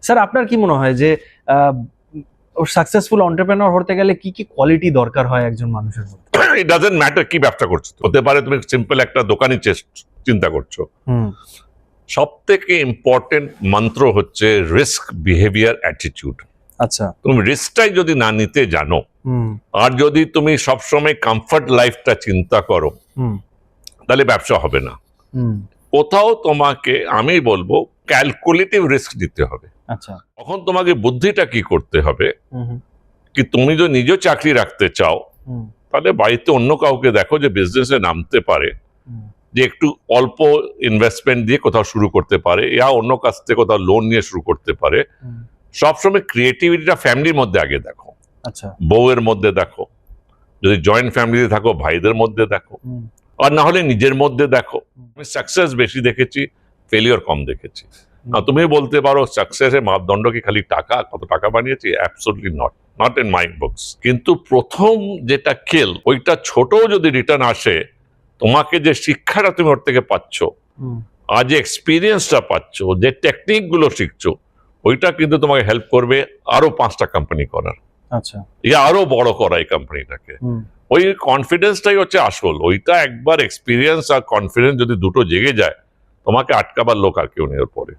Sir আপনার কি মনে হয় যে সাকসেসফুল এন্টারপ্রেনার হতে গেলে কি কি কোয়ালিটি দরকার হয় একজন মানুষের মধ্যে? ইট ডাজন্ট ম্যাটার কি ব্যবসা করছো, হতে পারে তুমি সিম্পল একটা দোকানি চিন্তা করছো। সব থেকে ইম্পর্টেন্ট মন্ত্র হচ্ছে রিস্ক বিহেভিয়ার অ্যাটিটিউড। আচ্ছা, তুমি রিস্কটাই যদি না নিতে জানো, আর যদি তুমি সবসময় কমফর্ট লাইফটা চিন্তা করো, তাহলে ব্যবসা হবে না। কোথাও তোমাকে আমি বলবো ক্যালকুলেটিভ রিস্ক নিতে হবে। আচ্ছা, তখন তোমাকে বুদ্ধিটা কি করতে হবে, কি তুমি যদি নিজেও চাকরি রাখতে চাও, তাহলে বাড়িতে অন্য কাউকে দেখো যে বিজনেসে নামতে পারে, যে একটু অল্প ইনভেস্টমেন্ট দিয়ে কোথাও শুরু করতে পারে, ইয়া অন্য কাছ থেকে কোথাও লোন নিয়ে শুরু করতে পারে। সবসময় ক্রিয়েটিভিটিটা ফ্যামিলির মধ্যে আগে দেখো। আচ্ছা, বউয়ের মধ্যে দেখো, যদি জয়েন্ট ফ্যামিলিতে থাকো ভাইদের মধ্যে দেখো, আর না হলে নিজের মধ্যে দেখো। আমি সাকসেস বেশি দেখেছি, ফেলিওর কম দেখেছি। তুমি বলতে পারো সাকসেসের মাপদণ্ড কি খালি টাকা, কত টাকা বানিয়েছি? Absolutely not in my books. কিন্তু প্রথম যেটা খেল, ওইটা ছোটও যদি রিটার্ন আসে, তোমাকে যে শিক্ষাটা তুমি ওর থেকে পাচ্ছ, আর যে এক্সপিরিয়েন্সটা পাচ্ছ, যে টেকনিক গুলো শিখছো, ওইটা কিন্তু তোমাকে হেল্প করবে আরো 5টা কোম্পানি করার, আচ্ছা, ইয়া আরো বড় করা এই কোম্পানিটাকে। ওই কনফিডেন্সটাই হচ্ছে আসল। ওইটা একবার এক্সপিরিয়েন্স আর কনফিডেন্স যদি দুটো জেগে যায়, তোমাকে আটকাবার লোক আর কেউ নেই ওর পরে।